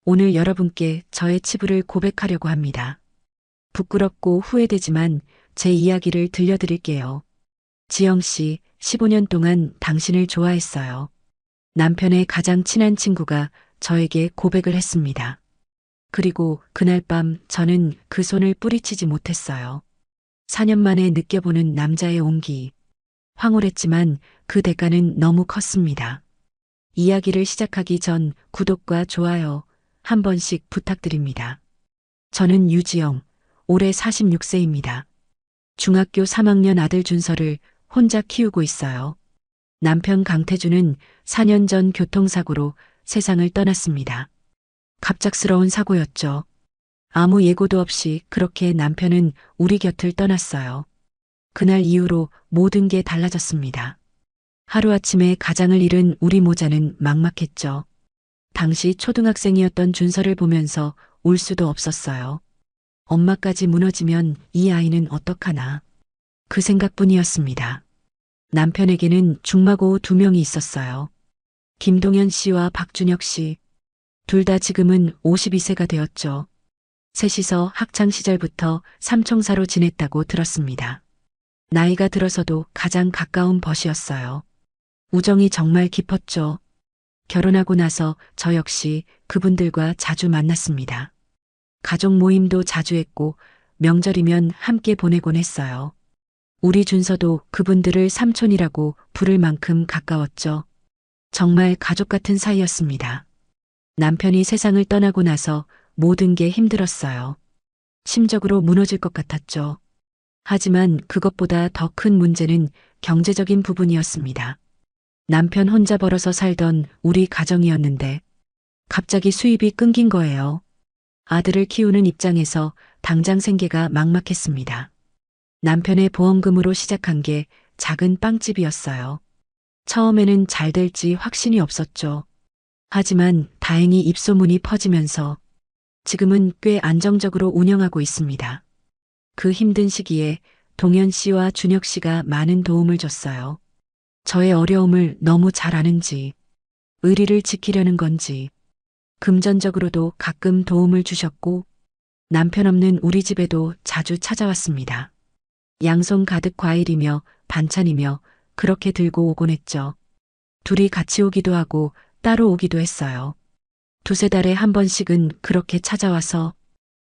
오늘 여러분께 저의 치부를 고백하려고 합니다. 부끄럽고 후회되지만 제 이야기를 들려드릴게요. 지영 씨, 15년 동안 당신을 좋아했어요. 남편의 가장 친한 친구가 저에게 고백을 했습니다. 그리고 그날 밤 저는 그 손을 뿌리치지 못했어요. 4년 만에 느껴보는 남자의 온기. 황홀했지만 그 대가는 너무 컸습니다. 이야기를 시작하기 전 구독과 좋아요 한 번씩 부탁드립니다. 저는 유지영, 올해 46세입니다. 중학교 3학년 아들 준서를 혼자 키우고 있어요. 남편 강태주는 4년 전 교통사고로 세상을 떠났습니다. 갑작스러운 사고였죠. 아무 예고도 없이 그렇게 남편은 우리 곁을 떠났어요. 그날 이후로 모든 게 달라졌습니다. 하루아침에 가장을 잃은 우리 모자는 막막했죠. 당시 초등학생이었던 준서를 보면서 울 수도 없었어요. 엄마까지 무너지면 이 아이는 어떡하나. 그 생각뿐이었습니다. 남편에게는 중마고 2명이 있었어요. 김동현 씨와 박준혁 씨. 둘 다 지금은 52세가 되었죠. 셋이서 학창 시절부터 삼총사로 지냈다고 들었습니다. 나이가 들어서도 가장 가까운 벗이었어요. 우정이 정말 깊었죠. 결혼하고 나서 저 역시 그분들과 자주 만났습니다. 가족 모임도 자주 했고 명절이면 함께 보내곤 했어요. 우리 준서도 그분들을 삼촌이라고 부를 만큼 가까웠죠. 정말 가족 같은 사이였습니다. 남편이 세상을 떠나고 나서 모든 게 힘들었어요. 심적으로 무너질 것 같았죠. 하지만 그것보다 더 큰 문제는 경제적인 부분이었습니다. 남편 혼자 벌어서 살던 우리 가정이었는데 갑자기 수입이 끊긴 거예요. 아들을 키우는 입장에서 당장 생계가 막막했습니다. 남편의 보험금으로 시작한 게 작은 빵집이었어요. 처음에는 잘 될지 확신이 없었죠. 하지만 다행히 입소문이 퍼지면서 지금은 꽤 안정적으로 운영하고 있습니다. 그 힘든 시기에 동현 씨와 준혁 씨가 많은 도움을 줬어요. 저의 어려움을 너무 잘 아는지, 의리를 지키려는 건지, 금전적으로도 가끔 도움을 주셨고, 남편 없는 우리 집에도 자주 찾아왔습니다. 양손 가득 과일이며 반찬이며 그렇게 들고 오곤 했죠. 둘이 같이 오기도 하고 따로 오기도 했어요. 2~3달에 한 번씩은 그렇게 찾아와서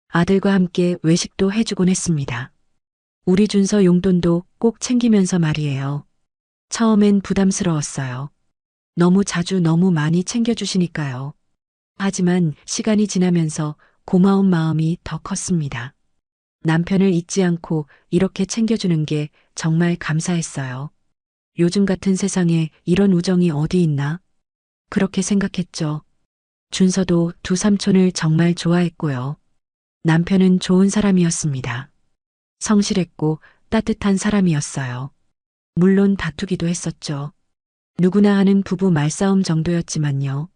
아들과 함께 외식도 해주곤 했습니다. 우리 준서 용돈도 꼭 챙기면서 말이에요. 처음엔 부담스러웠어요. 너무 자주 너무 많이 챙겨주시니까요. 하지만 시간이 지나면서 고마운 마음이 더 컸습니다. 남편을 잊지 않고 이렇게 챙겨주는 게 정말 감사했어요. 요즘 같은 세상에 이런 우정이 어디 있나? 그렇게 생각했죠. 준서도 두 삼촌을 정말 좋아했고요. 남편은 좋은 사람이었습니다. 성실했고 따뜻한 사람이었어요. 물론 다투기도 했었죠. 누구나 하는 부부 말싸움 정도였지만요.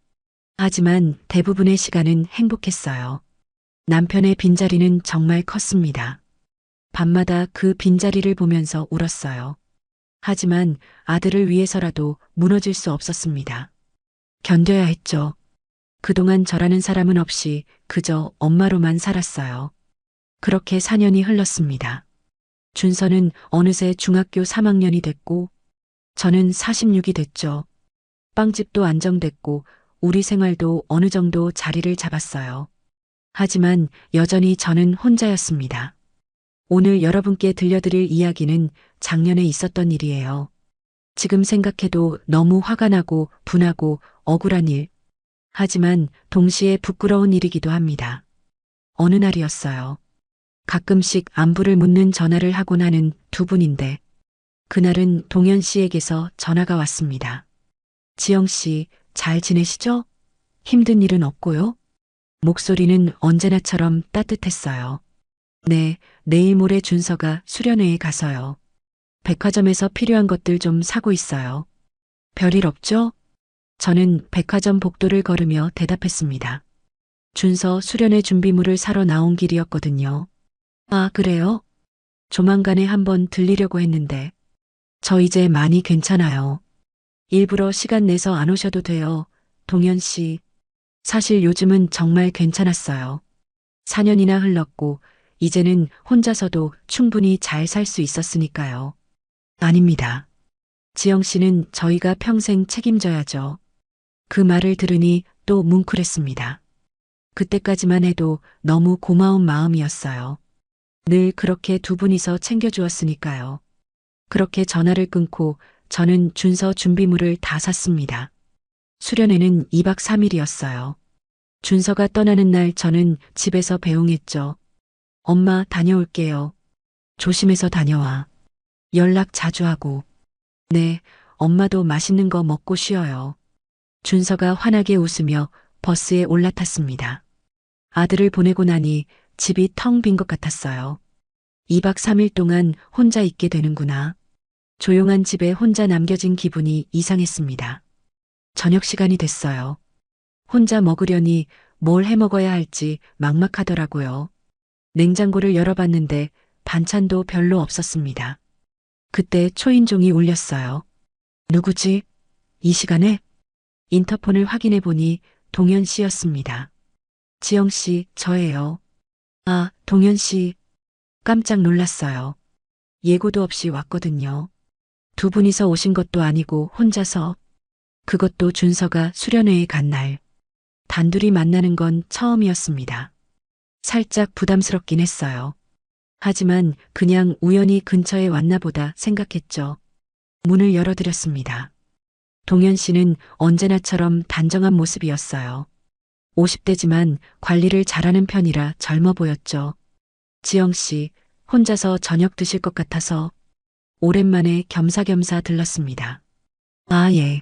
하지만 대부분의 시간은 행복했어요. 남편의 빈자리는 정말 컸습니다. 밤마다 그 빈자리를 보면서 울었어요. 하지만 아들을 위해서라도 무너질 수 없었습니다. 견뎌야 했죠. 그동안 저라는 사람은 없이 그저 엄마로만 살았어요. 그렇게 4년이 흘렀습니다. 준서는 어느새 중학교 3학년이 됐고 저는 46이 됐죠. 빵집도 안정됐고 우리 생활도 어느 정도 자리를 잡았어요. 하지만 여전히 저는 혼자였습니다. 오늘 여러분께 들려드릴 이야기는 작년에 있었던 일이에요. 지금 생각해도 너무 화가 나고 분하고 억울한 일. 하지만 동시에 부끄러운 일이기도 합니다. 어느 날이었어요. 가끔씩 안부를 묻는 전화를 하곤 하는 두 분인데 그날은 동현 씨에게서 전화가 왔습니다. 지영 씨, 잘 지내시죠? 힘든 일은 없고요? 목소리는 언제나처럼 따뜻했어요. 네, 내일 모레 준서가 수련회에 가서요. 백화점에서 필요한 것들 좀 사고 있어요. 별일 없죠? 저는 백화점 복도를 걸으며 대답했습니다. 준서 수련회 준비물을 사러 나온 길이었거든요. 아, 그래요? 조만간에 한번 들리려고 했는데. 저 이제 많이 괜찮아요. 일부러 시간 내서 안 오셔도 돼요. 동현 씨. 사실 요즘은 정말 괜찮았어요. 4년이나 흘렀고, 이제는 혼자서도 충분히 잘 살 수 있었으니까요. 아닙니다. 지영 씨는 저희가 평생 책임져야죠. 그 말을 들으니 또 뭉클했습니다. 그때까지만 해도 너무 고마운 마음이었어요. 늘 그렇게 두 분이서 챙겨주었으니까요. 그렇게 전화를 끊고 저는 준서 준비물을 다 샀습니다. 수련회는 2박 3일이었어요. 준서가 떠나는 날 저는 집에서 배웅했죠. 엄마 다녀올게요. 조심해서 다녀와. 연락 자주 하고. 네, 엄마도 맛있는 거 먹고 쉬어요. 준서가 환하게 웃으며 버스에 올라탔습니다. 아들을 보내고 나니 집이 텅 빈 것 같았어요. 2박 3일 동안 혼자 있게 되는구나. 조용한 집에 혼자 남겨진 기분이 이상했습니다. 저녁 시간이 됐어요. 혼자 먹으려니 뭘 해 먹어야 할지 막막하더라고요. 냉장고를 열어봤는데 반찬도 별로 없었습니다. 그때 초인종이 울렸어요. 누구지? 이 시간에? 인터폰을 확인해 보니 동현 씨였습니다. 지영 씨, 저예요. 아, 동현 씨. 깜짝 놀랐어요. 예고도 없이 왔거든요. 두 분이서 오신 것도 아니고 혼자서. 그것도 준서가 수련회에 간 날. 단둘이 만나는 건 처음이었습니다. 살짝 부담스럽긴 했어요. 하지만 그냥 우연히 근처에 왔나 보다 생각했죠. 문을 열어드렸습니다. 동현 씨는 언제나처럼 단정한 모습이었어요. 50대지만 관리를 잘하는 편이라 젊어 보였죠. 지영 씨, 혼자서 저녁 드실 것 같아서 오랜만에 겸사겸사 들렀습니다. 아, 예.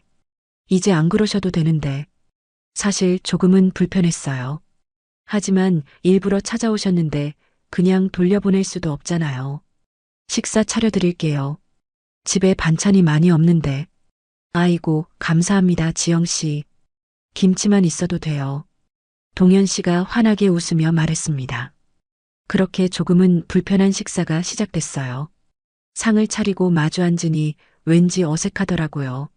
이제 안 그러셔도 되는데. 사실 조금은 불편했어요. 하지만 일부러 찾아오셨는데 그냥 돌려보낼 수도 없잖아요. 식사 차려드릴게요. 집에 반찬이 많이 없는데. 아이고, 감사합니다, 지영 씨. 김치만 있어도 돼요. 동현 씨가 환하게 웃으며 말했습니다. 그렇게 조금은 불편한 식사가 시작됐어요. 상을 차리고 마주 앉으니 왠지 어색하더라고요.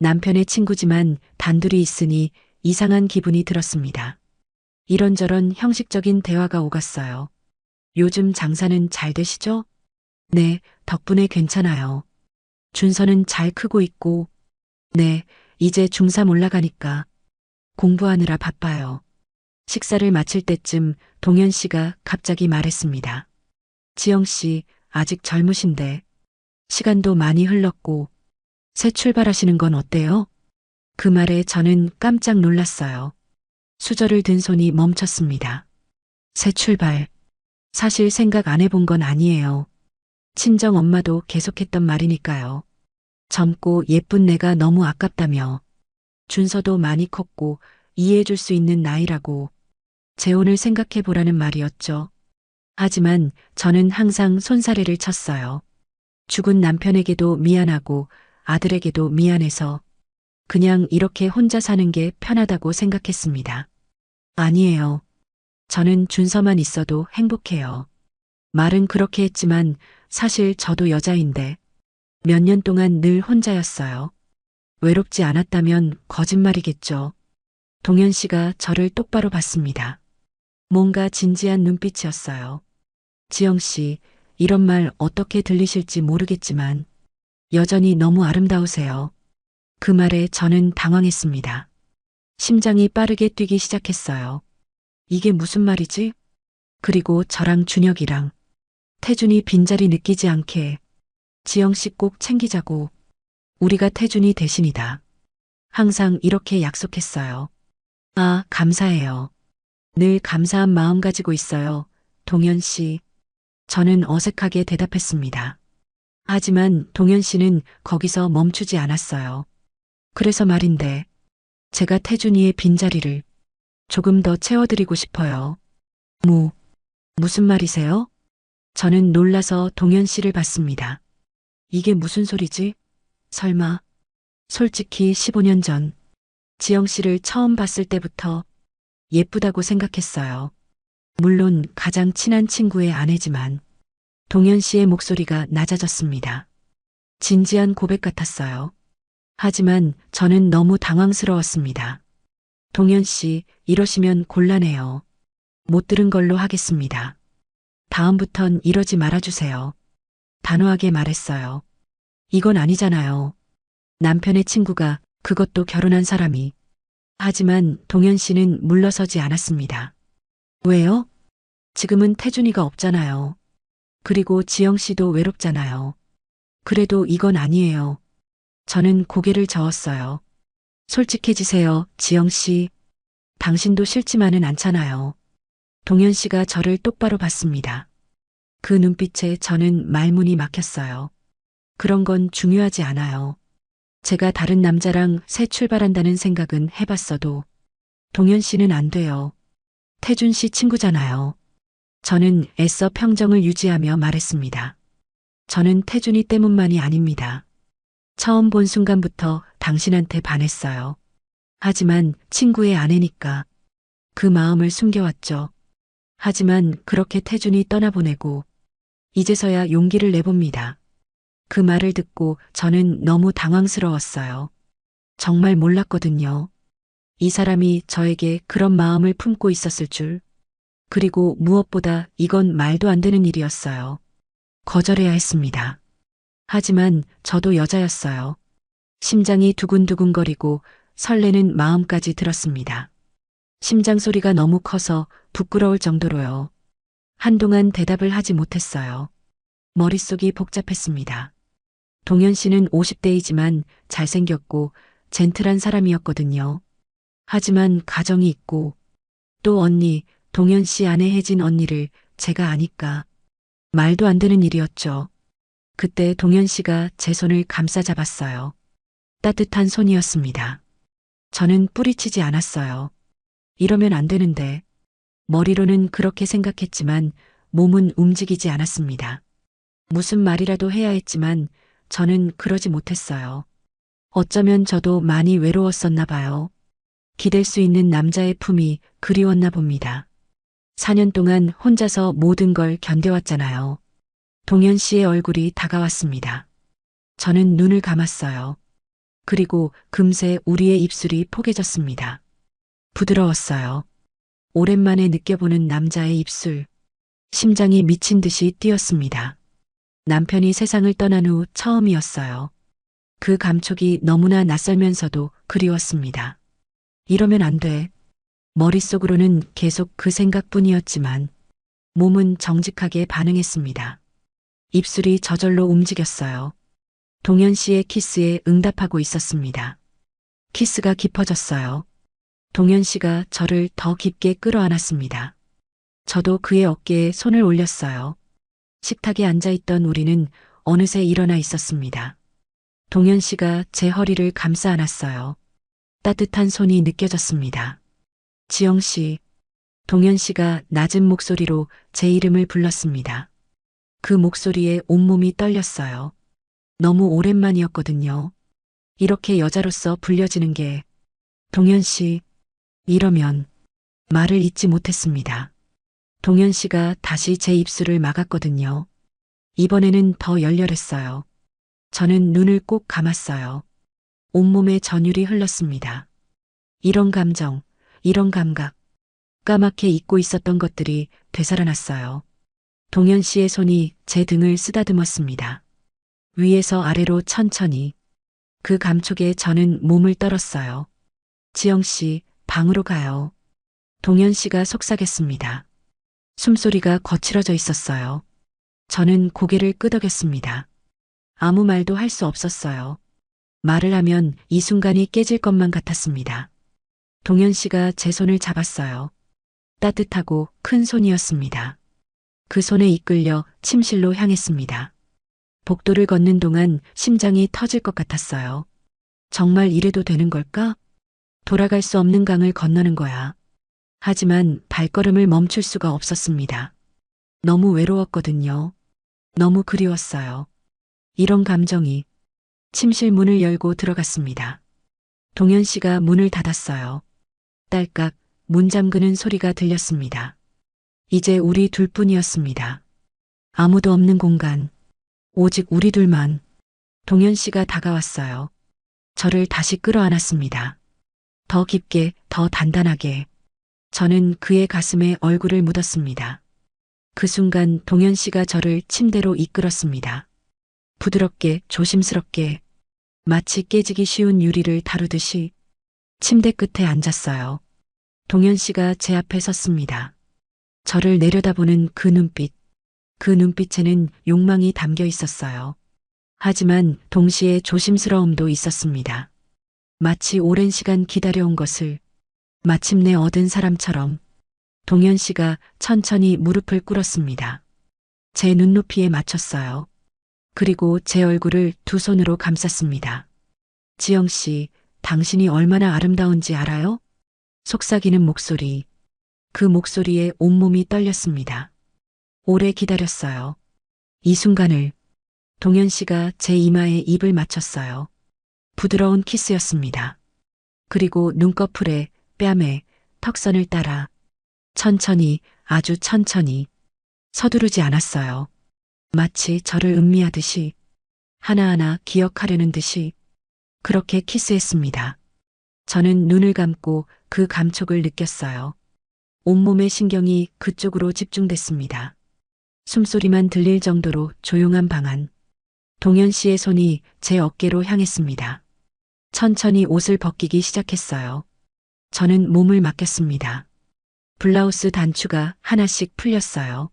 남편의 친구지만 단둘이 있으니 이상한 기분이 들었습니다. 이런저런 형식적인 대화가 오갔어요. 요즘 장사는 잘 되시죠? 네, 덕분에 괜찮아요. 준서는 잘 크고 있고, 네, 이제 중3 올라가니까 공부하느라 바빠요. 식사를 마칠 때쯤 동현 씨가 갑자기 말했습니다. 지영 씨, 아직 젊으신데, 시간도 많이 흘렀고, 새 출발하시는 건 어때요? 그 말에 저는 깜짝 놀랐어요. 수저를 든 손이 멈췄습니다. 새 출발. 사실 생각 안 해본 건 아니에요. 친정 엄마도 계속했던 말이니까요. 젊고 예쁜 내가 너무 아깝다며. 준서도 많이 컸고 이해해줄 수 있는 나이라고. 재혼을 생각해 보라는 말이었죠. 하지만 저는 항상 손사래를 쳤어요. 죽은 남편에게도 미안하고 아들에게도 미안해서 그냥 이렇게 혼자 사는 게 편하다고 생각했습니다. 아니에요. 저는 준서만 있어도 행복해요. 말은 그렇게 했지만 사실 저도 여자인데 몇 년 동안 늘 혼자였어요. 외롭지 않았다면 거짓말이겠죠. 동현 씨가 저를 똑바로 봤습니다. 뭔가 진지한 눈빛이었어요. 지영 씨, 이런 말 어떻게 들리실지 모르겠지만 여전히 너무 아름다우세요. 그 말에 저는 당황했습니다. 심장이 빠르게 뛰기 시작했어요. 이게 무슨 말이지? 그리고 저랑 준혁이랑 태준이 빈자리 느끼지 않게 지영 씨 꼭 챙기자고. 우리가 태준이 대신이다. 항상 이렇게 약속했어요. 아, 감사해요. 늘 감사한 마음 가지고 있어요. 동현 씨. 저는 어색하게 대답했습니다. 하지만 동현 씨는 거기서 멈추지 않았어요. 그래서 말인데, 제가 태준이의 빈자리를 조금 더 채워드리고 싶어요. 무슨 말이세요? 저는 놀라서 동현 씨를 봤습니다. 이게 무슨 소리지? 설마. 솔직히 15년 전, 지영 씨를 처음 봤을 때부터 예쁘다고 생각했어요. 물론 가장 친한 친구의 아내지만, 동현 씨의 목소리가 낮아졌습니다. 진지한 고백 같았어요. 하지만 저는 너무 당황스러웠습니다. 동현 씨, 이러시면 곤란해요. 못 들은 걸로 하겠습니다. 다음부턴 이러지 말아주세요. 단호하게 말했어요. 이건 아니잖아요. 남편의 친구가, 그것도 결혼한 사람이. 하지만 동현 씨는 물러서지 않았습니다. 왜요? 지금은 태준이가 없잖아요. 그리고 지영 씨도 외롭잖아요. 그래도 이건 아니에요. 저는 고개를 저었어요. 솔직해지세요, 지영 씨. 당신도 싫지만은 않잖아요. 동현 씨가 저를 똑바로 봤습니다. 그 눈빛에 저는 말문이 막혔어요. 그런 건 중요하지 않아요. 제가 다른 남자랑 새 출발한다는 생각은 해봤어도 동현 씨는 안 돼요. 태준 씨 친구잖아요. 저는 애써 평정을 유지하며 말했습니다. 저는 태준이 때문만이 아닙니다. 처음 본 순간부터 당신한테 반했어요. 하지만 친구의 아내니까 그 마음을 숨겨왔죠. 하지만 그렇게 태준이 떠나보내고 이제서야 용기를 내봅니다. 그 말을 듣고 저는 너무 당황스러웠어요. 정말 몰랐거든요. 이 사람이 저에게 그런 마음을 품고 있었을 줄. 그리고 무엇보다 이건 말도 안 되는 일이었어요. 거절해야 했습니다. 하지만 저도 여자였어요. 심장이 두근두근거리고 설레는 마음까지 들었습니다. 심장 소리가 너무 커서 부끄러울 정도로요. 한동안 대답을 하지 못했어요. 머릿속이 복잡했습니다. 동현 씨는 50대이지만 잘생겼고 젠틀한 사람이었거든요. 하지만 가정이 있고 또 언니, 동현 씨 아내 혜진 언니를 제가 아니까 말도 안 되는 일이었죠. 그때 동현 씨가 제 손을 감싸 잡았어요. 따뜻한 손이었습니다. 저는 뿌리치지 않았어요. 이러면 안 되는데. 머리로는 그렇게 생각했지만 몸은 움직이지 않았습니다. 무슨 말이라도 해야 했지만 저는 그러지 못했어요. 어쩌면 저도 많이 외로웠었나 봐요. 기댈 수 있는 남자의 품이 그리웠나 봅니다. 4년 동안 혼자서 모든 걸 견뎌왔잖아요. 동현 씨의 얼굴이 다가왔습니다. 저는 눈을 감았어요. 그리고 금세 우리의 입술이 포개졌습니다. 부드러웠어요. 오랜만에 느껴보는 남자의 입술. 심장이 미친 듯이 뛰었습니다. 남편이 세상을 떠난 후 처음이었어요. 그 감촉이 너무나 낯설면서도 그리웠습니다. 이러면 안 돼. 머릿속으로는 계속 그 생각뿐이었지만 몸은 정직하게 반응했습니다. 입술이 저절로 움직였어요. 동현 씨의 키스에 응답하고 있었습니다. 키스가 깊어졌어요. 동현 씨가 저를 더 깊게 끌어안았습니다. 저도 그의 어깨에 손을 올렸어요. 식탁에 앉아있던 우리는 어느새 일어나 있었습니다. 동현 씨가 제 허리를 감싸 안았어요. 따뜻한 손이 느껴졌습니다. 지영 씨, 동현 씨가 낮은 목소리로 제 이름을 불렀습니다. 그 목소리에 온몸이 떨렸어요. 너무 오랜만이었거든요. 이렇게 여자로서 불려지는 게. 동현 씨, 이러면 말을 잇지 못했습니다. 동현 씨가 다시 제 입술을 막았거든요. 이번에는 더 열렬했어요. 저는 눈을 꼭 감았어요. 온몸에 전율이 흘렀습니다. 이런 감정, 이런 감각, 까맣게 잊고 있었던 것들이 되살아났어요. 동현 씨의 손이 제 등을 쓰다듬었습니다. 위에서 아래로 천천히. 그 감촉에 저는 몸을 떨었어요. 지영 씨, 방으로 가요. 동현 씨가 속삭였습니다. 숨소리가 거칠어져 있었어요. 저는 고개를 끄덕였습니다. 아무 말도 할 수 없었어요. 말을 하면 이 순간이 깨질 것만 같았습니다. 동현 씨가 제 손을 잡았어요. 따뜻하고 큰 손이었습니다. 그 손에 이끌려 침실로 향했습니다. 복도를 걷는 동안 심장이 터질 것 같았어요. 정말 이래도 되는 걸까? 돌아갈 수 없는 강을 건너는 거야. 하지만 발걸음을 멈출 수가 없었습니다. 너무 외로웠거든요. 너무 그리웠어요. 이런 감정이. 침실 문을 열고 들어갔습니다. 동현 씨가 문을 닫았어요. 딸깍 문 잠그는 소리가 들렸습니다. 이제 우리 둘뿐이었습니다. 아무도 없는 공간. 오직 우리 둘만. 동현 씨가 다가왔어요. 저를 다시 끌어안았습니다. 더 깊게, 더 단단하게. 저는 그의 가슴에 얼굴을 묻었습니다. 그 순간 동현 씨가 저를 침대로 이끌었습니다. 부드럽게, 조심스럽게, 마치 깨지기 쉬운 유리를 다루듯이 침대 끝에 앉았어요. 동현 씨가 제 앞에 섰습니다. 저를 내려다보는 그 눈빛, 그 눈빛에는 욕망이 담겨 있었어요. 하지만 동시에 조심스러움도 있었습니다. 마치 오랜 시간 기다려온 것을 마침내 얻은 사람처럼 동현 씨가 천천히 무릎을 꿇었습니다. 제 눈높이에 맞췄어요. 그리고 제 얼굴을 두 손으로 감쌌습니다. 지영 씨, 당신이 얼마나 아름다운지 알아요? 속삭이는 목소리. 그 목소리에 온몸이 떨렸습니다. 오래 기다렸어요. 이 순간을. 동현 씨가 제 이마에 입을 맞췄어요. 부드러운 키스였습니다. 그리고 눈꺼풀에, 뺨에, 턱선을 따라 천천히, 아주 천천히 서두르지 않았어요. 마치 저를 음미하듯이, 하나하나 기억하려는 듯이 그렇게 키스했습니다. 저는 눈을 감고 그 감촉을 느꼈어요. 온몸의 신경이 그쪽으로 집중됐습니다. 숨소리만 들릴 정도로 조용한 방 안. 동현 씨의 손이 제 어깨로 향했습니다. 천천히 옷을 벗기기 시작했어요. 저는 몸을 맡겼습니다. 블라우스 단추가 하나씩 풀렸어요.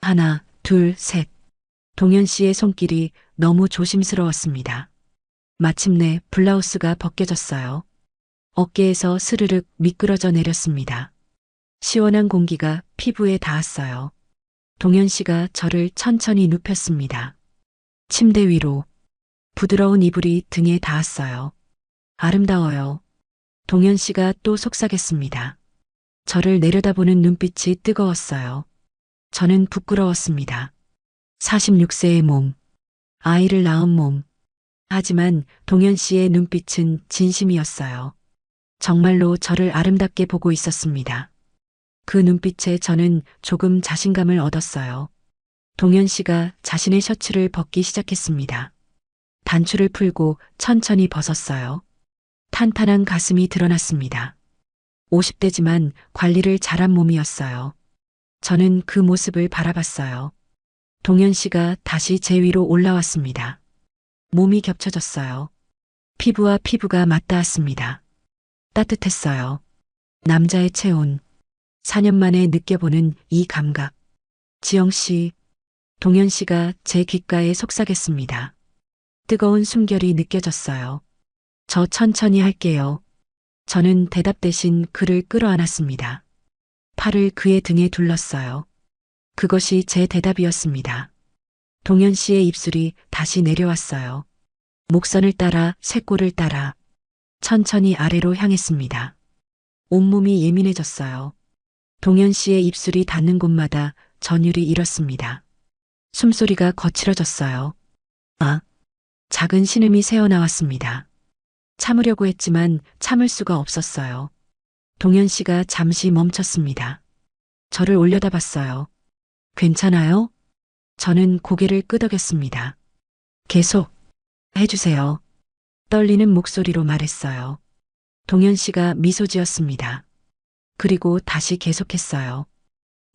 하나, 둘, 셋. 동현 씨의 손길이 너무 조심스러웠습니다. 마침내 블라우스가 벗겨졌어요. 어깨에서 스르륵 미끄러져 내렸습니다. 시원한 공기가 피부에 닿았어요. 동현 씨가 저를 천천히 눕혔습니다. 침대 위로 부드러운 이불이 등에 닿았어요. 아름다워요. 동현 씨가 또 속삭였습니다. 저를 내려다보는 눈빛이 뜨거웠어요. 저는 부끄러웠습니다. 46세의 몸, 아이를 낳은 몸. 하지만 동현 씨의 눈빛은 진심이었어요. 정말로 저를 아름답게 보고 있었습니다. 그 눈빛에 저는 조금 자신감을 얻었어요. 동현 씨가 자신의 셔츠를 벗기 시작했습니다. 단추를 풀고 천천히 벗었어요. 탄탄한 가슴이 드러났습니다. 50대지만 관리를 잘한 몸이었어요. 저는 그 모습을 바라봤어요. 동현 씨가 다시 제 위로 올라왔습니다. 몸이 겹쳐졌어요. 피부와 피부가 맞닿았습니다. 따뜻했어요. 남자의 체온. 4년 만에 느껴보는 이 감각. 지영 씨, 동현 씨가 제 귓가에 속삭였습니다. 뜨거운 숨결이 느껴졌어요. 저 천천히 할게요. 저는 대답 대신 그를 끌어안았습니다. 팔을 그의 등에 둘렀어요. 그것이 제 대답이었습니다. 동현 씨의 입술이 다시 내려왔어요. 목선을 따라 쇄골을 따라 천천히 아래로 향했습니다. 온몸이 예민해졌어요. 동현 씨의 입술이 닿는 곳마다 전율이 일었습니다. 숨소리가 거칠어졌어요. 아, 작은 신음이 새어나왔습니다. 참으려고 했지만 참을 수가 없었어요. 동현 씨가 잠시 멈췄습니다. 저를 올려다봤어요. 괜찮아요? 저는 고개를 끄덕였습니다. 계속 해주세요. 떨리는 목소리로 말했어요. 동현 씨가 미소 지었습니다. 그리고 다시 계속했어요.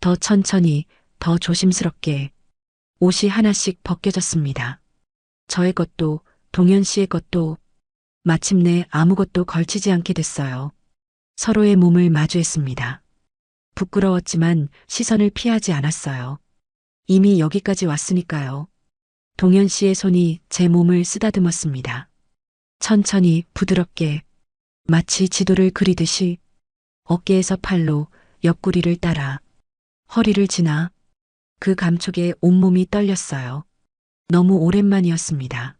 더 천천히, 더 조심스럽게. 옷이 하나씩 벗겨졌습니다. 저의 것도, 동현 씨의 것도, 마침내 아무것도 걸치지 않게 됐어요. 서로의 몸을 마주했습니다. 부끄러웠지만 시선을 피하지 않았어요. 이미 여기까지 왔으니까요. 동현 씨의 손이 제 몸을 쓰다듬었습니다. 천천히 부드럽게 마치 지도를 그리듯이 어깨에서 팔로 옆구리를 따라 허리를 지나 그 감촉에 온몸이 떨렸어요. 너무 오랜만이었습니다.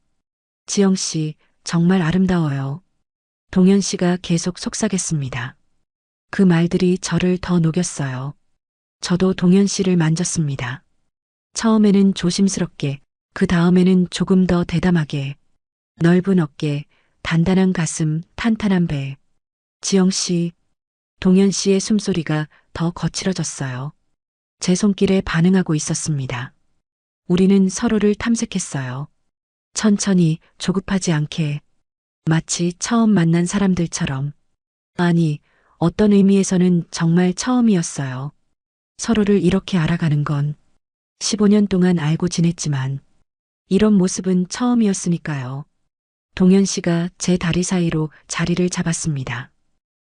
지영 씨, 정말 아름다워요. 동현 씨가 계속 속삭였습니다. 그 말들이 저를 더 녹였어요. 저도 동현 씨를 만졌습니다. 처음에는 조심스럽게, 그 다음에는 조금 더 대담하게. 넓은 어깨, 단단한 가슴, 탄탄한 배. 지영 씨, 동현 씨의 숨소리가 더 거칠어졌어요. 제 손길에 반응하고 있었습니다. 우리는 서로를 탐색했어요. 천천히, 조급하지 않게, 마치 처음 만난 사람들처럼. 아니, 어떤 의미에서는 정말 처음이었어요. 서로를 이렇게 알아가는 건 15년 동안 알고 지냈지만 이런 모습은 처음이었으니까요. 동현 씨가 제 다리 사이로 자리를 잡았습니다.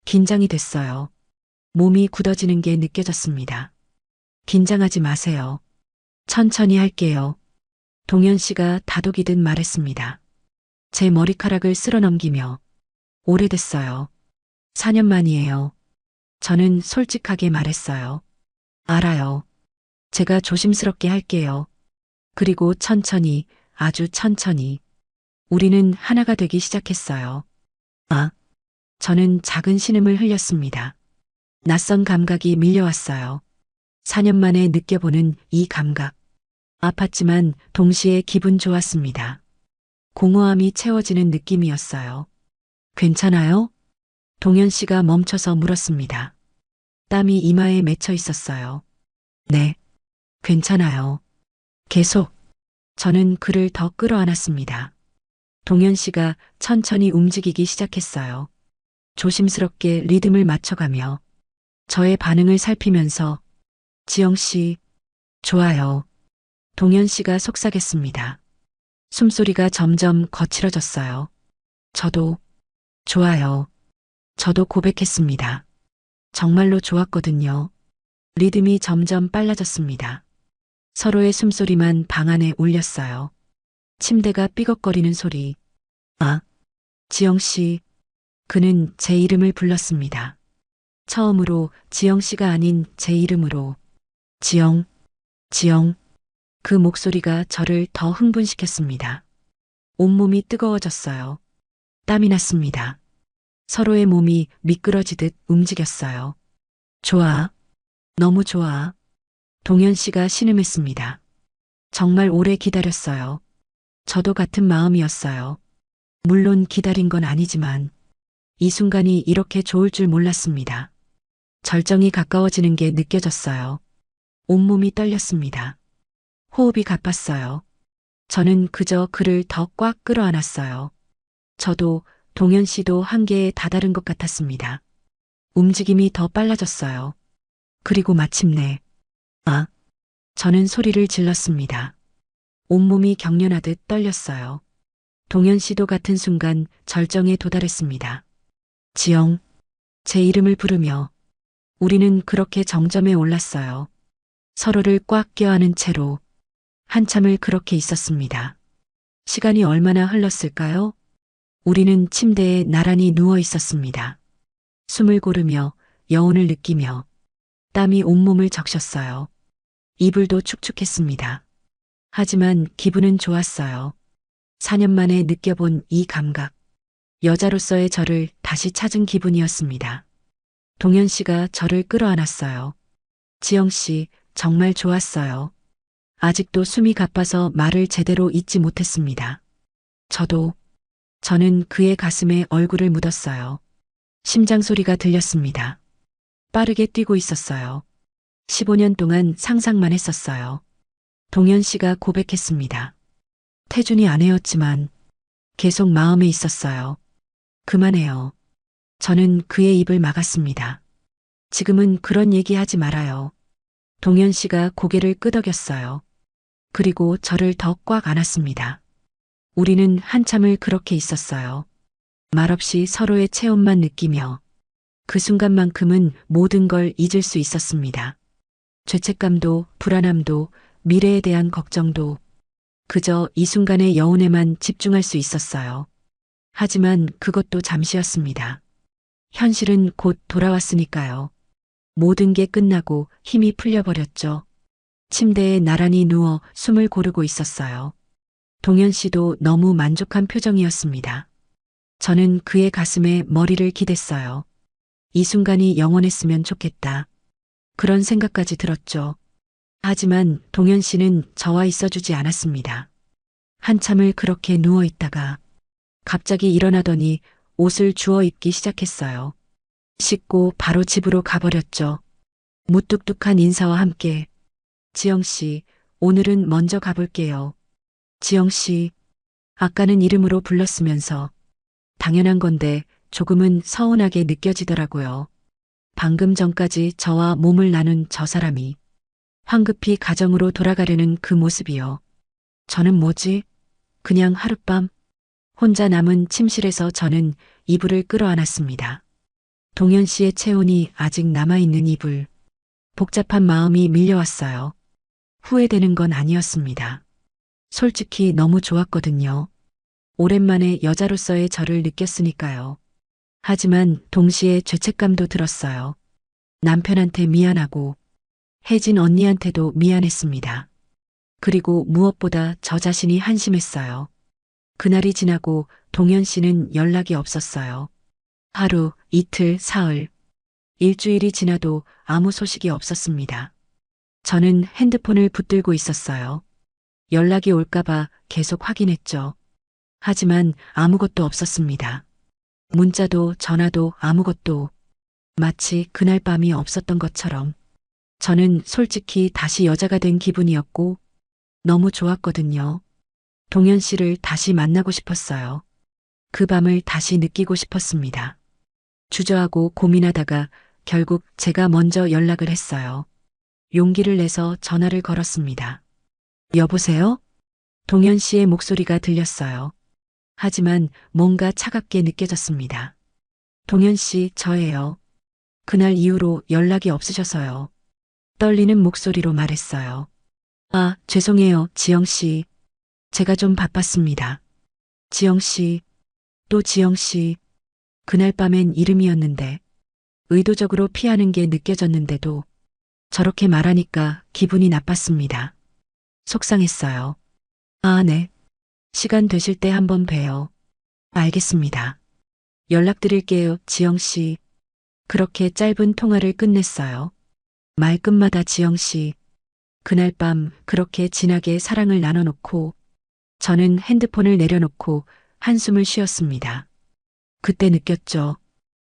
긴장이 됐어요. 몸이 굳어지는 게 느껴졌습니다. 긴장하지 마세요. 천천히 할게요. 동현 씨가 다독이듯 말했습니다. 제 머리카락을 쓸어 넘기며 오래됐어요. 4년 만이에요. 저는 솔직하게 말했어요. 알아요. 제가 조심스럽게 할게요. 그리고 천천히, 아주 천천히. 우리는 하나가 되기 시작했어요. 아, 저는 작은 신음을 흘렸습니다. 낯선 감각이 밀려왔어요. 4년 만에 느껴보는 이 감각. 아팠지만 동시에 기분 좋았습니다. 공허함이 채워지는 느낌이었어요. 괜찮아요? 동현 씨가 멈춰서 물었습니다. 땀이 이마에 맺혀 있었어요. 네, 괜찮아요. 계속. 저는 그를 더 끌어안았습니다. 동현 씨가 천천히 움직이기 시작했어요. 조심스럽게 리듬을 맞춰가며 저의 반응을 살피면서 지영 씨, 좋아요. 동현 씨가 속삭였습니다. 숨소리가 점점 거칠어졌어요. 저도, 좋아요. 저도 고백했습니다. 정말로 좋았거든요. 리듬이 점점 빨라졌습니다. 서로의 숨소리만 방 안에 울렸어요. 침대가 삐걱거리는 소리. 아, 지영 씨. 그는 제 이름을 불렀습니다. 처음으로 지영 씨가 아닌 제 이름으로. 지영, 지영. 그 목소리가 저를 더 흥분시켰습니다. 온몸이 뜨거워졌어요. 땀이 났습니다. 서로의 몸이 미끄러지듯 움직였어요. 좋아. 너무 좋아. 동현 씨가 신음했습니다. 정말 오래 기다렸어요. 저도 같은 마음이었어요. 물론 기다린 건 아니지만 이 순간이 이렇게 좋을 줄 몰랐습니다. 절정이 가까워지는 게 느껴졌어요. 온몸이 떨렸습니다. 호흡이 가빴어요. 저는 그저 그를 더 꽉 끌어안았어요. 저도 동현 씨도 한계에 다다른 것 같았습니다. 움직임이 더 빨라졌어요. 그리고 마침내, 아, 저는 소리를 질렀습니다. 온몸이 경련하듯 떨렸어요. 동현 씨도 같은 순간 절정에 도달했습니다. 지영, 제 이름을 부르며 우리는 그렇게 정점에 올랐어요. 서로를 꽉 껴안은 채로 한참을 그렇게 있었습니다. 시간이 얼마나 흘렀을까요? 우리는 침대에 나란히 누워 있었습니다. 숨을 고르며 여운을 느끼며 땀이 온몸을 적셨어요. 이불도 축축했습니다. 하지만 기분은 좋았어요. 4년 만에 느껴본 이 감각. 여자로서의 저를 다시 찾은 기분이었습니다. 동현 씨가 저를 끌어안았어요. 지영 씨, 정말 좋았어요. 아직도 숨이 가빠서 말을 제대로 잇지 못했습니다. 저는 그의 가슴에 얼굴을 묻었어요. 심장 소리가 들렸습니다. 빠르게 뛰고 있었어요. 15년 동안 상상만 했었어요. 동현 씨가 고백했습니다. 태준이 아내였지만 계속 마음에 있었어요. 그만해요. 저는 그의 입을 막았습니다. 지금은 그런 얘기 하지 말아요. 동현 씨가 고개를 끄덕였어요. 그리고 저를 더 꽉 안았습니다. 우리는 한참을 그렇게 있었어요. 말없이 서로의 체온만 느끼며 그 순간만큼은 모든 걸 잊을 수 있었습니다. 죄책감도 불안함도 미래에 대한 걱정도 그저 이 순간의 여운에만 집중할 수 있었어요. 하지만 그것도 잠시였습니다. 현실은 곧 돌아왔으니까요. 모든 게 끝나고 힘이 풀려버렸죠. 침대에 나란히 누워 숨을 고르고 있었어요. 동현 씨도 너무 만족한 표정이었습니다. 저는 그의 가슴에 머리를 기댔어요. 이 순간이 영원했으면 좋겠다. 그런 생각까지 들었죠. 하지만 동현 씨는 저와 있어주지 않았습니다. 한참을 그렇게 누워 있다가 갑자기 일어나더니 옷을 주워 입기 시작했어요. 씻고 바로 집으로 가버렸죠. 무뚝뚝한 인사와 함께 지영 씨, 오늘은 먼저 가볼게요. 지영 씨, 아까는 이름으로 불렀으면서 당연한 건데 조금은 서운하게 느껴지더라고요. 방금 전까지 저와 몸을 나눈 저 사람이 황급히 가정으로 돌아가려는 그 모습이요. 저는 뭐지? 그냥 하룻밤 혼자 남은 침실에서 저는 이불을 끌어안았습니다. 동현 씨의 체온이 아직 남아있는 이불. 복잡한 마음이 밀려왔어요. 후회되는 건 아니었습니다. 솔직히 너무 좋았거든요. 오랜만에 여자로서의 저를 느꼈으니까요. 하지만 동시에 죄책감도 들었어요. 남편한테 미안하고 혜진 언니한테도 미안했습니다. 그리고 무엇보다 저 자신이 한심했어요. 그날이 지나고 동현 씨는 연락이 없었어요. 하루, 이틀, 사흘, 일주일이 지나도 아무 소식이 없었습니다. 저는 핸드폰을 붙들고 있었어요. 연락이 올까봐 계속 확인했죠. 하지만 아무것도 없었습니다. 문자도 전화도 아무것도 마치 그날 밤이 없었던 것처럼 저는 솔직히 다시 여자가 된 기분이었고 너무 좋았거든요. 동현 씨를 다시 만나고 싶었어요. 그 밤을 다시 느끼고 싶었습니다. 주저하고 고민하다가 결국 제가 먼저 연락을 했어요. 용기를 내서 전화를 걸었습니다. 여보세요? 동현 씨의 목소리가 들렸어요. 하지만 뭔가 차갑게 느껴졌습니다. 동현 씨, 저예요. 그날 이후로 연락이 없으셔서요. 떨리는 목소리로 말했어요. 아, 죄송해요, 지영 씨. 제가 좀 바빴습니다. 지영 씨, 또 지영 씨. 그날 밤엔 이름이었는데 의도적으로 피하는 게 느껴졌는데도 저렇게 말하니까 기분이 나빴습니다. 속상했어요. 아, 네. 시간 되실 때 한번 봬요. 알겠습니다. 연락드릴게요, 지영 씨. 그렇게 짧은 통화를 끝냈어요. 말끝마다 지영 씨. 그날 밤 그렇게 진하게 사랑을 나눠놓고 저는 핸드폰을 내려놓고 한숨을 쉬었습니다. 그때 느꼈죠.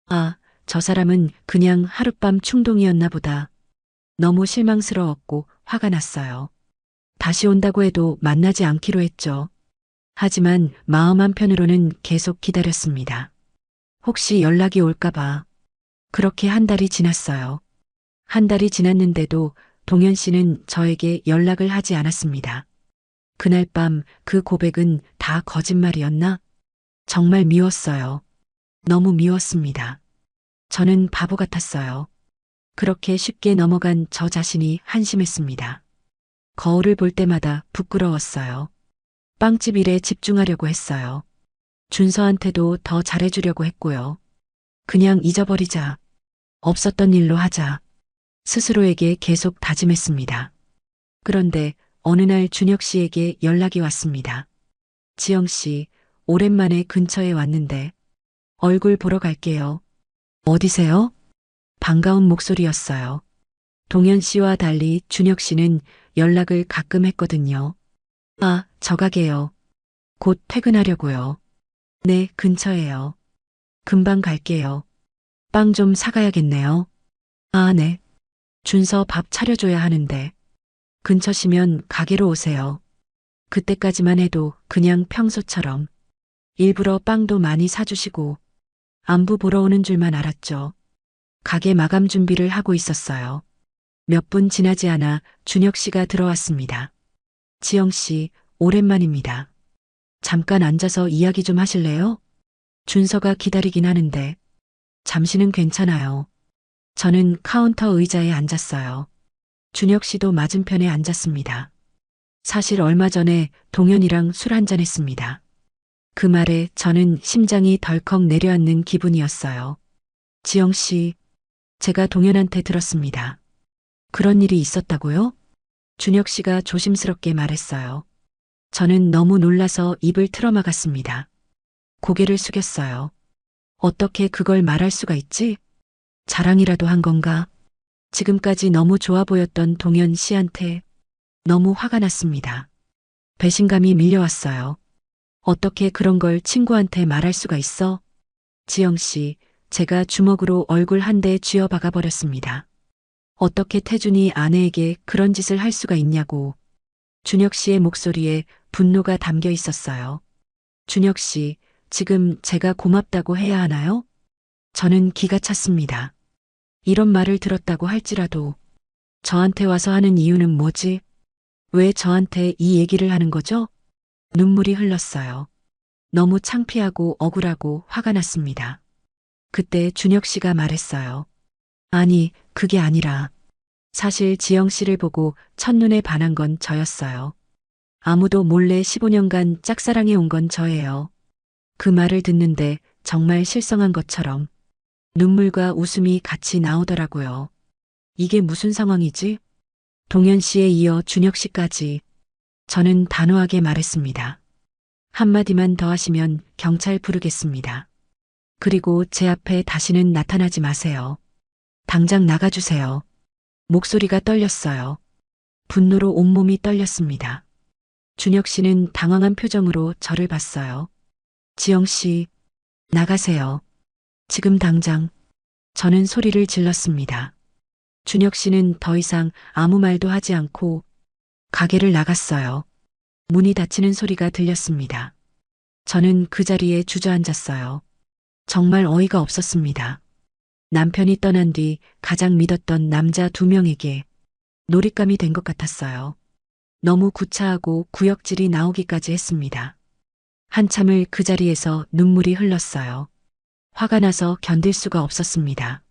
아, 저 사람은 그냥 하룻밤 충동이었나 보다. 너무 실망스러웠고 화가 났어요. 다시 온다고 해도 만나지 않기로 했죠. 하지만 마음 한편으로는 계속 기다렸습니다. 혹시 연락이 올까봐. 그렇게 한 달이 지났어요. 한 달이 지났는데도 동현 씨는 저에게 연락을 하지 않았습니다. 그날 밤 그 고백은 다 거짓말이었나? 정말 미웠어요. 너무 미웠습니다. 저는 바보 같았어요. 그렇게 쉽게 넘어간 저 자신이 한심했습니다. 거울을 볼 때마다 부끄러웠어요. 빵집 일에 집중하려고 했어요. 준서한테도 더 잘해주려고 했고요. 그냥 잊어버리자. 없었던 일로 하자. 스스로에게 계속 다짐했습니다. 그런데 어느 날 준혁 씨에게 연락이 왔습니다. 지영 씨, 오랜만에 근처에 왔는데 얼굴 보러 갈게요. 어디세요? 반가운 목소리였어요. 동현 씨와 달리 준혁 씨는 연락을 가끔 했거든요. 아, 저 가게요. 곧 퇴근하려고요. 네, 근처에요. 금방 갈게요. 빵 좀 사가야겠네요. 아, 네. 준서 밥 차려줘야 하는데. 근처시면 가게로 오세요. 그때까지만 해도 그냥 평소처럼 일부러 빵도 많이 사주시고 안부 보러 오는 줄만 알았죠. 가게 마감 준비를 하고 있었어요. 몇 분 지나지 않아 준혁 씨가 들어왔습니다. 지영 씨, 오랜만입니다. 잠깐 앉아서 이야기 좀 하실래요? 준서가 기다리긴 하는데 잠시는 괜찮아요. 저는 카운터 의자에 앉았어요. 준혁 씨도 맞은편에 앉았습니다. 사실 얼마 전에 동현이랑 술 한잔 했습니다. 그 말에 저는 심장이 덜컥 내려앉는 기분이었어요. 지영 씨, 제가 동현한테 들었습니다. 그런 일이 있었다고요? 준혁 씨가 조심스럽게 말했어요. 저는 너무 놀라서 입을 틀어막았습니다. 고개를 숙였어요. 어떻게 그걸 말할 수가 있지? 자랑이라도 한 건가? 지금까지 너무 좋아 보였던 동현 씨한테 너무 화가 났습니다. 배신감이 밀려왔어요. 어떻게 그런 걸 친구한테 말할 수가 있어? 지영 씨, 제가 주먹으로 얼굴 한 대 쥐어박아 버렸습니다. 어떻게 태준이 아내에게 그런 짓을 할 수가 있냐고. 준혁 씨의 목소리에 분노가 담겨 있었어요. 준혁 씨, 지금 제가 고맙다고 해야 하나요? 저는 기가 찼습니다. 이런 말을 들었다고 할지라도 저한테 와서 하는 이유는 뭐지? 왜 저한테 이 얘기를 하는 거죠? 눈물이 흘렀어요. 너무 창피하고 억울하고 화가 났습니다. 그때 준혁 씨가 말했어요. 아니, 그게 아니라 사실 지영 씨를 보고 첫눈에 반한 건 저였어요. 아무도 몰래 15년간 짝사랑해 온 건 저예요. 그 말을 듣는데 정말 실성한 것처럼 눈물과 웃음이 같이 나오더라고요. 이게 무슨 상황이지? 동현 씨에 이어 준혁 씨까지. 저는 단호하게 말했습니다. 한마디만 더 하시면 경찰 부르겠습니다. 그리고 제 앞에 다시는 나타나지 마세요. 당장 나가주세요. 목소리가 떨렸어요. 분노로 온몸이 떨렸습니다. 준혁 씨는 당황한 표정으로 저를 봤어요. 지영 씨, 나가세요. 지금 당장. 저는 소리를 질렀습니다. 준혁 씨는 더 이상 아무 말도 하지 않고 가게를 나갔어요. 문이 닫히는 소리가 들렸습니다. 저는 그 자리에 주저앉았어요. 정말 어이가 없었습니다. 남편이 떠난 뒤 가장 믿었던 남자 2명에게 놀잇감이 된 것 같았어요. 너무 구차하고 구역질이 나오기까지 했습니다. 한참을 그 자리에서 눈물이 흘렀어요. 화가 나서 견딜 수가 없었습니다.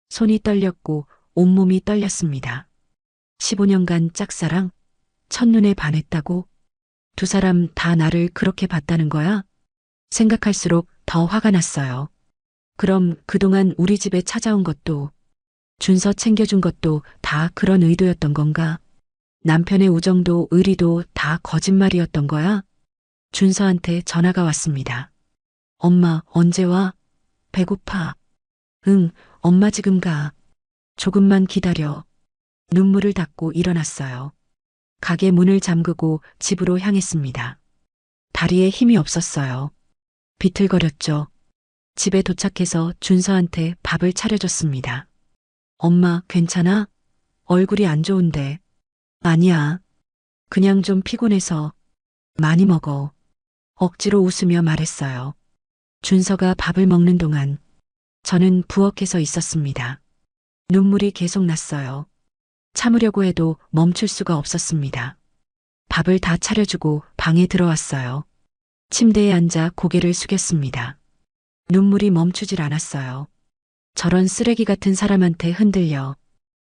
손이 떨렸고 온몸이 떨렸습니다. 15년간 짝사랑, 첫눈에 반했다고? 두 사람 다 나를 그렇게 봤다는 거야? 생각할수록 더 화가 났어요. 그럼 그동안 우리 집에 찾아온 것도, 준서 챙겨준 것도 다 그런 의도였던 건가? 남편의 우정도 의리도 다 거짓말이었던 거야? 준서한테 전화가 왔습니다. 엄마, 언제 와? 배고파. 응, 엄마 지금 가. 조금만 기다려. 눈물을 닦고 일어났어요. 가게 문을 잠그고 집으로 향했습니다. 다리에 힘이 없었어요. 비틀거렸죠. 집에 도착해서 준서한테 밥을 차려줬습니다. 엄마, 괜찮아? 얼굴이 안 좋은데. 아니야. 그냥 좀 피곤해서. 많이 먹어. 억지로 웃으며 말했어요. 준서가 밥을 먹는 동안 저는 부엌에서 있었습니다. 눈물이 계속 났어요. 참으려고 해도 멈출 수가 없었습니다. 밥을 다 차려주고 방에 들어왔어요. 침대에 앉아 고개를 숙였습니다. 눈물이 멈추질 않았어요. 저런 쓰레기 같은 사람한테 흔들려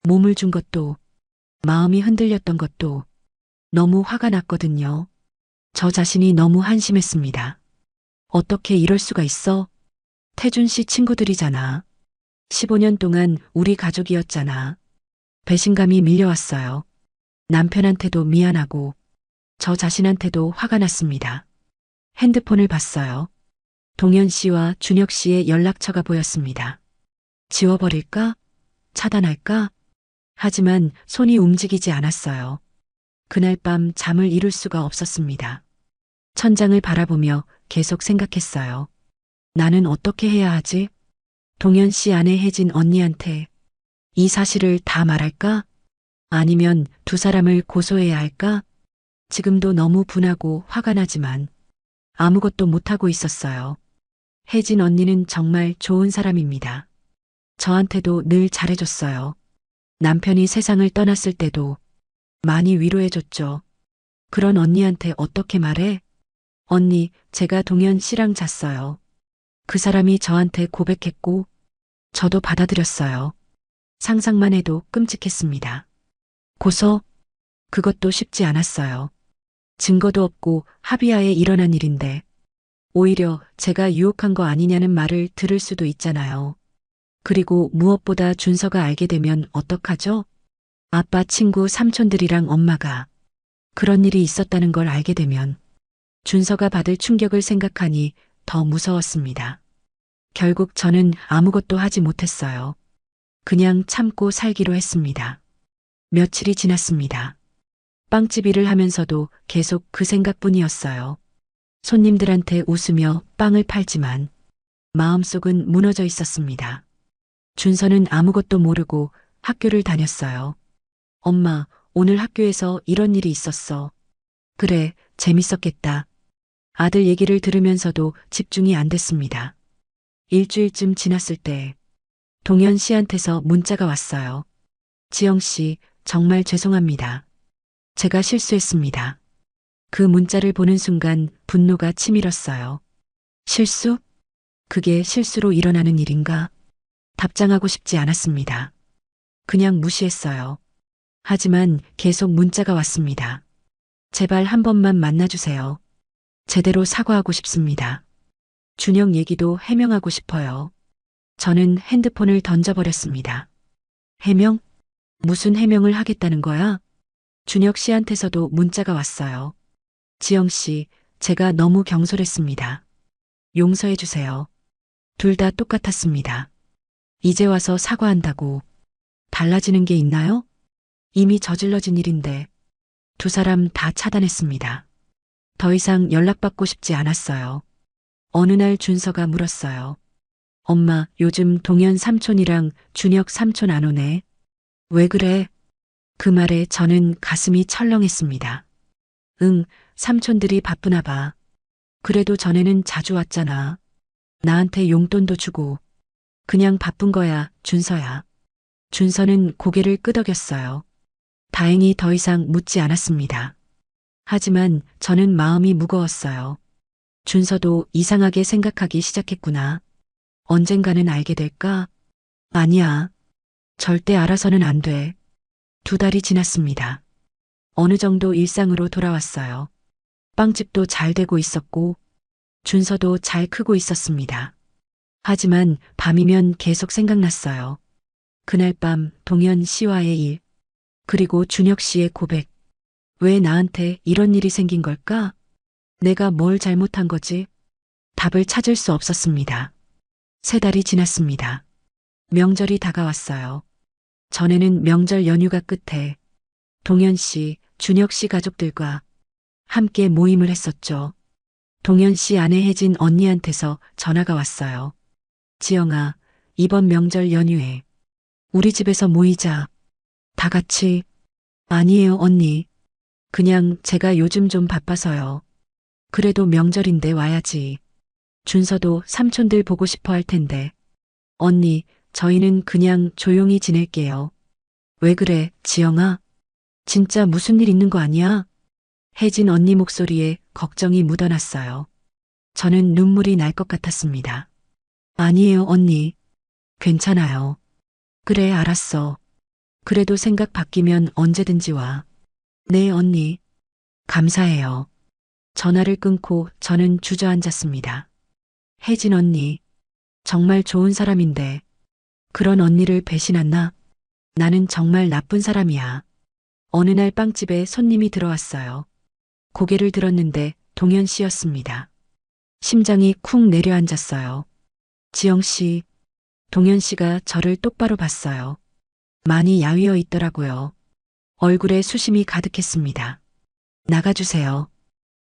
몸을 준 것도, 마음이 흔들렸던 것도 너무 화가 났거든요. 저 자신이 너무 한심했습니다. 어떻게 이럴 수가 있어? 태준 씨 친구들이잖아. 15년 동안 우리 가족이었잖아. 배신감이 밀려왔어요. 남편한테도 미안하고 저 자신한테도 화가 났습니다. 핸드폰을 봤어요. 동현 씨와 준혁 씨의 연락처가 보였습니다. 지워버릴까? 차단할까? 하지만 손이 움직이지 않았어요. 그날 밤 잠을 이룰 수가 없었습니다. 천장을 바라보며 계속 생각했어요. 나는 어떻게 해야 하지? 동현 씨 아내 혜진 언니한테 이 사실을 다 말할까? 아니면 두 사람을 고소해야 할까? 지금도 너무 분하고 화가 나지만 아무것도 못하고 있었어요. 혜진 언니는 정말 좋은 사람입니다. 저한테도 늘 잘해줬어요. 남편이 세상을 떠났을 때도 많이 위로해줬죠. 그런 언니한테 어떻게 말해? 언니, 제가 동현 씨랑 잤어요. 그 사람이 저한테 고백했고, 저도 받아들였어요. 상상만 해도 끔찍했습니다. 고소? 그것도 쉽지 않았어요. 증거도 없고 합의하에 일어난 일인데, 오히려 제가 유혹한 거 아니냐는 말을 들을 수도 있잖아요. 그리고 무엇보다 준서가 알게 되면 어떡하죠? 아빠 친구 삼촌들이랑 엄마가 그런 일이 있었다는 걸 알게 되면 준서가 받을 충격을 생각하니 더 무서웠습니다. 결국 저는 아무것도 하지 못했어요. 그냥 참고 살기로 했습니다. 며칠이 지났습니다. 빵집 일을 하면서도 계속 그 생각뿐이었어요. 손님들한테 웃으며 빵을 팔지만 마음속은 무너져 있었습니다. 준서는 아무것도 모르고 학교를 다녔어요. 엄마, 오늘 학교에서 이런 일이 있었어. 그래, 재밌었겠다. 아들 얘기를 들으면서도 집중이 안 됐습니다. 일주일쯤 지났을 때 동현 씨한테서 문자가 왔어요. 지영 씨, 정말 죄송합니다. 제가 실수했습니다. 그 문자를 보는 순간 분노가 치밀었어요. 실수? 그게 실수로 일어나는 일인가? 답장하고 싶지 않았습니다. 그냥 무시했어요. 하지만 계속 문자가 왔습니다. 제발 한 번만 만나주세요. 제대로 사과하고 싶습니다. 준혁 얘기도 해명하고 싶어요. 저는 핸드폰을 던져버렸습니다. 해명? 무슨 해명을 하겠다는 거야? 준혁 씨한테서도 문자가 왔어요. 지영 씨, 제가 너무 경솔했습니다. 용서해 주세요. 둘 다 똑같았습니다. 이제 와서 사과한다고 달라지는 게 있나요? 이미 저질러진 일인데 두 사람 다 차단했습니다. 더 이상 연락받고 싶지 않았어요. 어느 날 준서가 물었어요. 엄마, 요즘 동현 삼촌이랑 준혁 삼촌 안 오네. 왜 그래? 그 말에 저는 가슴이 철렁했습니다. 응, 삼촌들이 바쁘나 봐. 그래도 전에는 자주 왔잖아. 나한테 용돈도 주고. 그냥 바쁜 거야, 준서야. 준서는 고개를 끄덕였어요. 다행히 더 이상 묻지 않았습니다. 하지만 저는 마음이 무거웠어요. 준서도 이상하게 생각하기 시작했구나. 언젠가는 알게 될까? 아니야. 절대 알아서는 안 돼. 두 달이 지났습니다. 어느 정도 일상으로 돌아왔어요. 빵집도 잘 되고 있었고, 준서도 잘 크고 있었습니다. 하지만 밤이면 계속 생각났어요. 그날 밤 동현 씨와의 일, 그리고 준혁 씨의 고백. 왜 나한테 이런 일이 생긴 걸까? 내가 뭘 잘못한 거지? 답을 찾을 수 없었습니다. 세 달이 지났습니다. 명절이 다가왔어요. 전에는 명절 연휴가 끝에 동현 씨, 준혁 씨 가족들과 함께 모임을 했었죠. 동현 씨 아내 혜진 언니한테서 전화가 왔어요. 지영아, 이번 명절 연휴에 우리 집에서 모이자. 다 같이. 아니에요, 언니. 그냥 제가 요즘 좀 바빠서요. 그래도 명절인데 와야지. 준서도 삼촌들 보고 싶어 할 텐데. 언니, 저희는 그냥 조용히 지낼게요. 왜 그래, 지영아? 진짜 무슨 일 있는 거 아니야? 혜진 언니 목소리에 걱정이 묻어났어요. 저는 눈물이 날 것 같았습니다. 아니에요, 언니. 괜찮아요. 그래, 알았어. 그래도 생각 바뀌면 언제든지 와. 네, 언니. 감사해요. 전화를 끊고 저는 주저앉았습니다. 혜진 언니. 정말 좋은 사람인데 그런 언니를 배신했나? 나는 정말 나쁜 사람이야. 어느 날 빵집에 손님이 들어왔어요. 고개를 들었는데 동현 씨였습니다. 심장이 쿵 내려앉았어요. 지영 씨, 동현 씨가 저를 똑바로 봤어요. 많이 야위어 있더라고요. 얼굴에 수심이 가득했습니다. 나가주세요.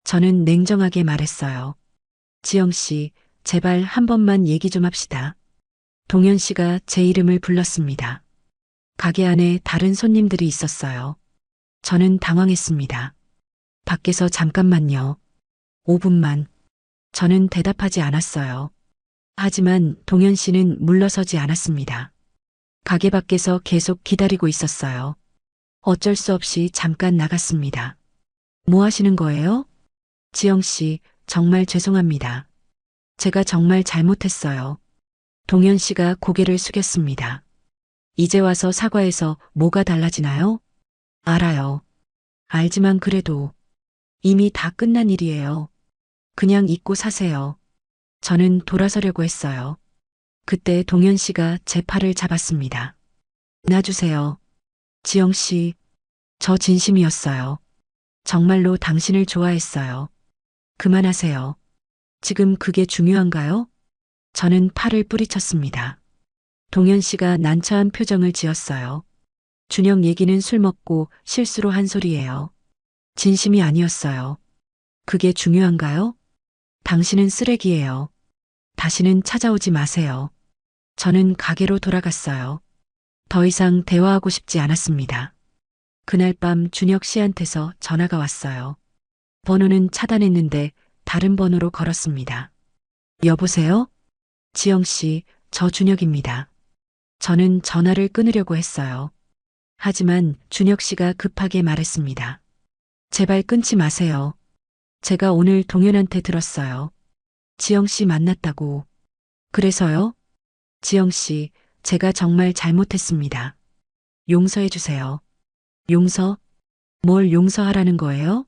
저는 냉정하게 말했어요. 지영 씨, 제발 한 번만 얘기 좀 합시다. 동현 씨가 제 이름을 불렀습니다. 가게 안에 다른 손님들이 있었어요. 저는 당황했습니다. 밖에서 잠깐만요. 5분만. 저는 대답하지 않았어요. 하지만 동현 씨는 물러서지 않았습니다. 가게 밖에서 계속 기다리고 있었어요. 어쩔 수 없이 잠깐 나갔습니다. 뭐 하시는 거예요? 지영 씨, 정말 죄송합니다. 제가 정말 잘못했어요. 동현 씨가 고개를 숙였습니다. 이제 와서 사과해서 뭐가 달라지나요? 알아요. 알지만 그래도 이미 다 끝난 일이에요. 그냥 잊고 사세요. 저는 돌아서려고 했어요. 그때 동현 씨가 제 팔을 잡았습니다. 놔주세요. 지영 씨, 저 진심이었어요. 정말로 당신을 좋아했어요. 그만하세요. 지금 그게 중요한가요? 저는 팔을 뿌리쳤습니다. 동현 씨가 난처한 표정을 지었어요. 준혁 얘기는 술 먹고 실수로 한 소리예요. 진심이 아니었어요. 그게 중요한가요? 당신은 쓰레기예요. 다시는 찾아오지 마세요. 저는 가게로 돌아갔어요. 더 이상 대화하고 싶지 않았습니다. 그날 밤 준혁 씨한테서 전화가 왔어요. 번호는 차단했는데 다른 번호로 걸었습니다. 여보세요? 지영 씨, 저 준혁입니다. 저는 전화를 끊으려고 했어요. 하지만 준혁 씨가 급하게 말했습니다. 제발 끊지 마세요. 제가 오늘 동현한테 들었어요. 지영 씨 만났다고. 그래서요? 지영 씨, 제가 정말 잘못했습니다. 용서해 주세요. 용서? 뭘 용서하라는 거예요?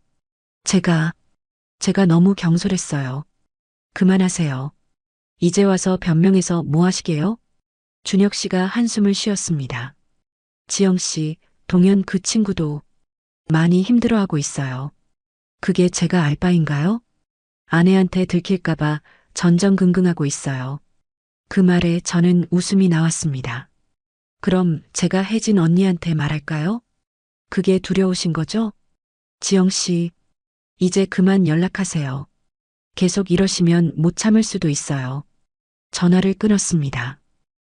제가 너무 경솔했어요. 그만하세요. 이제 와서 변명해서 뭐 하시게요? 준혁 씨가 한숨을 쉬었습니다. 지영 씨, 동현 그 친구도 많이 힘들어하고 있어요. 그게 제가 알 바인가요? 아내한테 들킬까봐 전전긍긍하고 있어요. 그 말에 저는 웃음이 나왔습니다. 그럼 제가 혜진 언니한테 말할까요? 그게 두려우신 거죠? 지영 씨, 이제 그만 연락하세요. 계속 이러시면 못 참을 수도 있어요. 전화를 끊었습니다.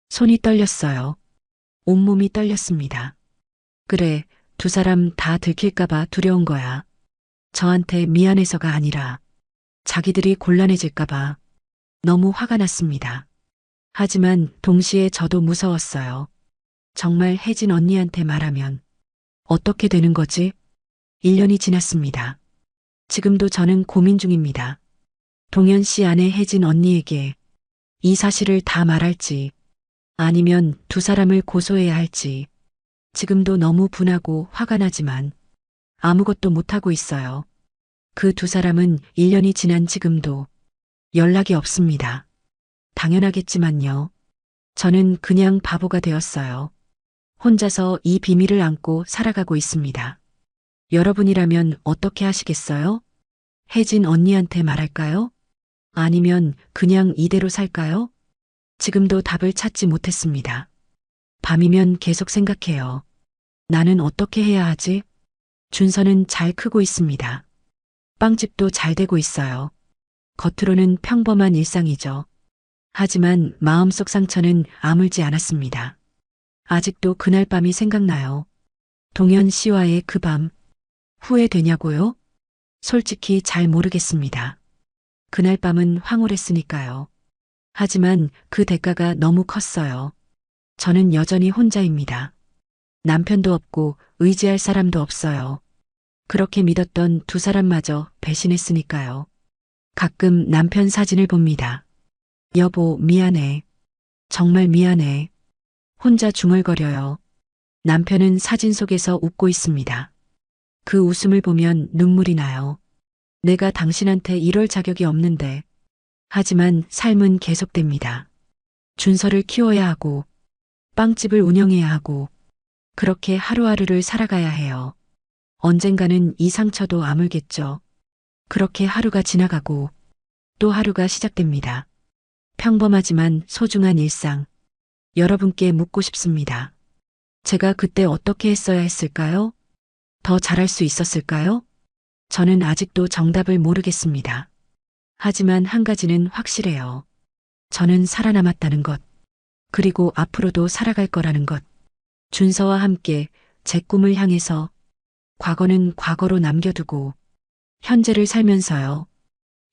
손이 떨렸어요. 온몸이 떨렸습니다. 그래, 두 사람 다 들킬까봐 두려운 거야. 저한테 미안해서가 아니라 자기들이 곤란해질까봐 너무 화가 났습니다. 하지만 동시에 저도 무서웠어요. 정말 혜진 언니한테 말하면 어떻게 되는 거지? 1년이 지났습니다. 지금도 저는 고민 중입니다. 동현 씨 아내 혜진 언니에게 이 사실을 다 말할지 아니면 두 사람을 고소해야 할지 지금도 너무 분하고 화가 나지만 아무것도 못하고 있어요. 그 두 사람은 1년이 지난 지금도 연락이 없습니다. 당연하겠지만요. 저는 그냥 바보가 되었어요. 혼자서 이 비밀을 안고 살아가고 있습니다. 여러분이라면 어떻게 하시겠어요? 혜진 언니한테 말할까요? 아니면 그냥 이대로 살까요? 지금도 답을 찾지 못했습니다. 밤이면 계속 생각해요. 나는 어떻게 해야 하지? 준서는 잘 크고 있습니다. 빵집도 잘 되고 있어요. 겉으로는 평범한 일상이죠. 하지만 마음속 상처는 아물지 않았습니다. 아직도 그날 밤이 생각나요. 동현 씨와의 그 밤, 후회되냐고요? 솔직히 잘 모르겠습니다. 그날 밤은 황홀했으니까요. 하지만 그 대가가 너무 컸어요. 저는 여전히 혼자입니다. 남편도 없고 의지할 사람도 없어요. 그렇게 믿었던 두 사람마저 배신했으니까요. 가끔 남편 사진을 봅니다. 여보, 미안해. 정말 미안해. 혼자 중얼거려요. 남편은 사진 속에서 웃고 있습니다. 그 웃음을 보면 눈물이 나요. 내가 당신한테 이럴 자격이 없는데. 하지만 삶은 계속됩니다. 준서를 키워야 하고, 빵집을 운영해야 하고, 그렇게 하루하루를 살아가야 해요. 언젠가는 이 상처도 아물겠죠. 그렇게 하루가 지나가고, 또 하루가 시작됩니다. 평범하지만 소중한 일상. 여러분께 묻고 싶습니다. 제가 그때 어떻게 했어야 했을까요? 더 잘할 수 있었을까요? 저는 아직도 정답을 모르겠습니다. 하지만 한 가지는 확실해요. 저는 살아남았다는 것. 그리고 앞으로도 살아갈 거라는 것. 준서와 함께 제 꿈을 향해서 과거는 과거로 남겨두고 현재를 살면서요.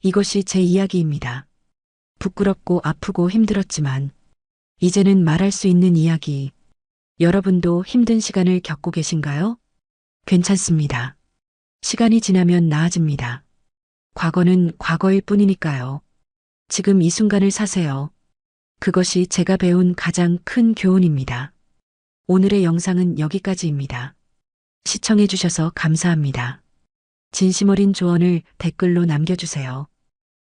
이것이 제 이야기입니다. 부끄럽고 아프고 힘들었지만 이제는 말할 수 있는 이야기. 여러분도 힘든 시간을 겪고 계신가요? 괜찮습니다. 시간이 지나면 나아집니다. 과거는 과거일 뿐이니까요. 지금 이 순간을 사세요. 그것이 제가 배운 가장 큰 교훈입니다. 오늘의 영상은 여기까지입니다. 시청해주셔서 감사합니다. 진심 어린 조언을 댓글로 남겨주세요.